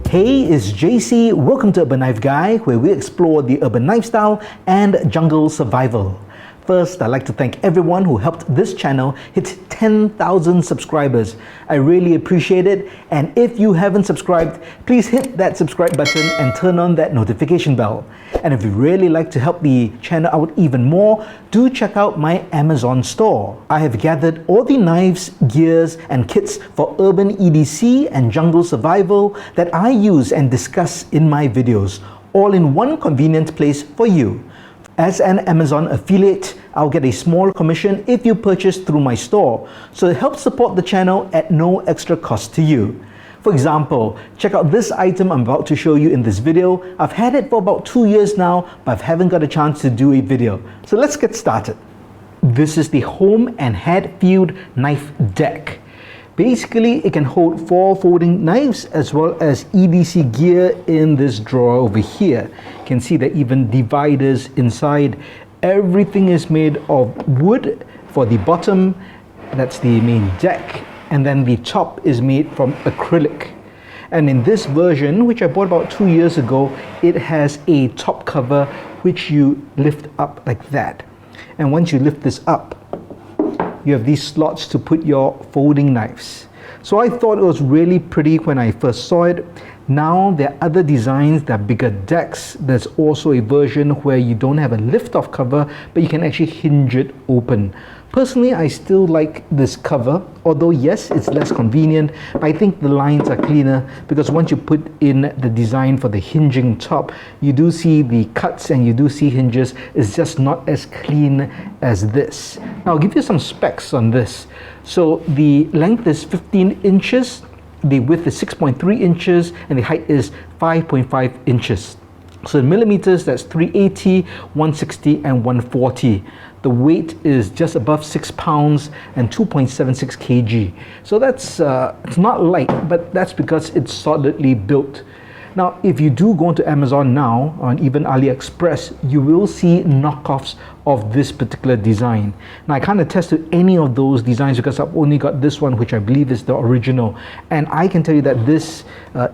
Hey, it's JC. Welcome to Urban Knife Guy, where we explore the urban knife style and jungle survival. First, I'd like to thank everyone who helped this channel hit 10,000 subscribers. I really appreciate it. And if you haven't subscribed, please hit that subscribe button and turn on that notification bell. And if you really like to help the channel out even more, do check out my Amazon store. I have gathered all the knives, gears, and kits for urban EDC and jungle survival that I use and discuss in my videos, all in one convenient place for you. As an Amazon affiliate, I'll get a small commission if you purchase through my store, so it helps support the channel at no extra cost to you. For example, check out this item I'm about to show you in this video. I've had it for about 2 years now, but I haven't got a chance to do a video. So let's get started. This is the Holme Hadfield Knife Deck. Basically, it can hold 4 folding knives as well as EDC gear in this drawer over here. You can see that even dividers inside. Everything is made of wood for the bottom. That's the main deck. And then the top is made from acrylic. And in this version, which I bought about 2 years ago, it has a top cover which you lift up like that. And once you lift this up, you have these slots to put your folding knives. So I thought it was really pretty when I first saw it. Now there are other designs that are bigger decks. There's also a version where you don't have a lift-off cover, but you can actually hinge it open. Personally, I still like this cover, although yes, it's less convenient, but I think the lines are cleaner because once you put in the design for the hinging top, you do see the cuts and you do see hinges. It's just not as clean as this. Now I'll give you some specs on this. So the length is 15 inches, the width is 6.3 inches, and the height is 5.5 inches. So in millimeters, that's 380, 160, and 140. The weight is just above 6 pounds and 2.76 kg. So that's it's not light, but that's because it's solidly built. Now, if you do go onto Amazon now, or even AliExpress, you will see knockoffs of this particular design. Now, I can't attest to any of those designs because I've only got this one, which I believe is the original. And I can tell you that this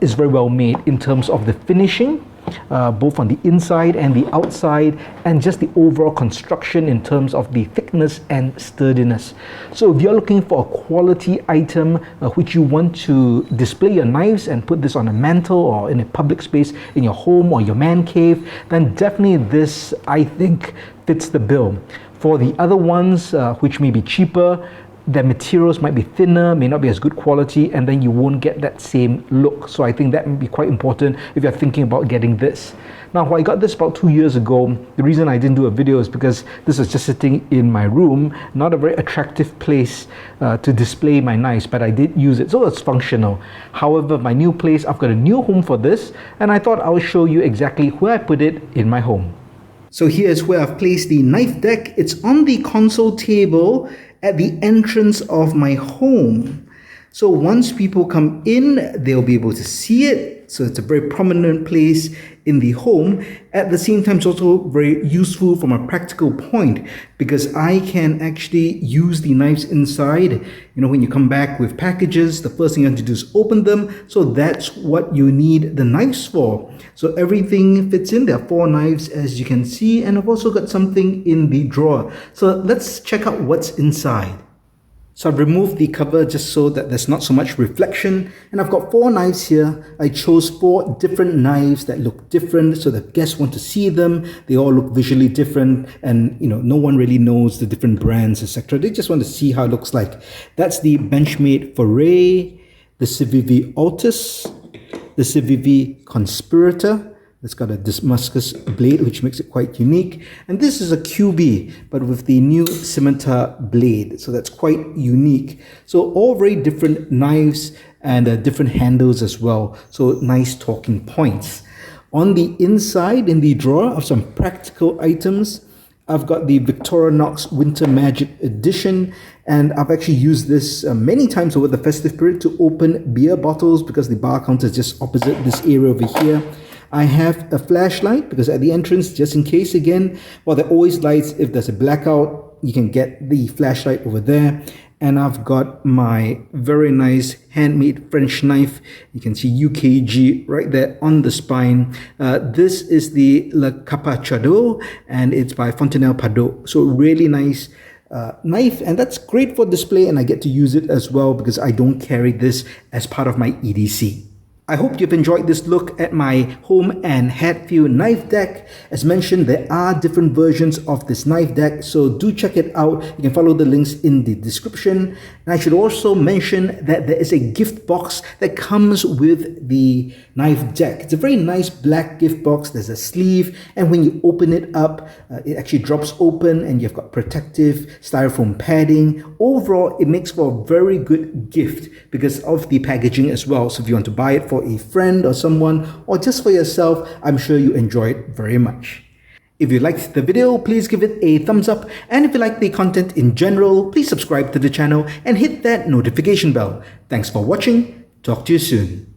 is very well made in terms of the finishing, both on the inside and the outside, and just the overall construction in terms of the thickness and sturdiness. So if you're looking for a quality item which you want to display your knives and put this on a mantle or in a public space in your home or your man cave, then definitely this, I think, fits the bill. For the other ones which may be cheaper, the materials might be thinner, may not be as good quality, and then you won't get that same look. So I think that may be quite important if you're thinking about getting this. Now, when I got this about 2 years ago, the reason I didn't do a video is because this was just sitting in my room, not a very attractive place to display my knives, but I did use it, so it's functional. However, my new place, I've got a new home for this, and I thought I would show you exactly where I put it in my home. So here's where I've placed the knife deck. It's on the console table at the entrance of my home. So once people come in, they'll be able to see it. So it's a very prominent place in the home. At the same time, it's also very useful from a practical point because I can actually use the knives inside. You know, when you come back with packages, the first thing you have to do is open them. So that's what you need the knives for. So everything fits in. There are 4 knives, as you can see, and I've also got something in the drawer. So let's check out what's inside. So I've removed the cover just so that there's not so much reflection, and I've got 4 knives here. I chose 4 different knives that look different so that guests want to see them. They all look visually different, and you know, no one really knows the different brands, etc. They just want to see how it looks like. That's the Benchmade Foray, the Civivi Altus, the Civivi Conspirator. It's got a Damascus blade, which makes it quite unique. And this is a QB, but with the new scimitar blade. So that's quite unique. So all very different knives and different handles as well. So nice talking points. On the inside, in the drawer of some practical items, I've got the Victorinox Winter Magic Edition, and I've actually used this many times over the festive period to open beer bottles because the bar counter is just opposite this area over here. I have a flashlight because at the entrance, just in case again, well, there are always lights. If there's a blackout, you can get the flashlight over there. And I've got my very nice handmade French knife. You can see UKG right there on the spine. This is the Le Capachado, and it's by Fontenelle Padot. So really nice knife, and that's great for display, and I get to use it as well because I don't carry this as part of my EDC. I hope you've enjoyed this look at my Holme and Hadfield knife deck. As mentioned, there are different versions of this knife deck, so do check it out. You can follow the links in the description. And I should also mention that there is a gift box that comes with the knife deck. It's a very nice black gift box. There's a sleeve, and when you open it up, it actually drops open, and you've got protective styrofoam padding. Overall, it makes for a very good gift because of the packaging as well. So if you want to buy it for a friend or someone, or just for yourself, I'm sure you enjoy it very much. If you liked the video, please give it a thumbs up, and if you like the content in general, please subscribe to the channel and hit that notification bell. Thanks for watching. Talk to you soon.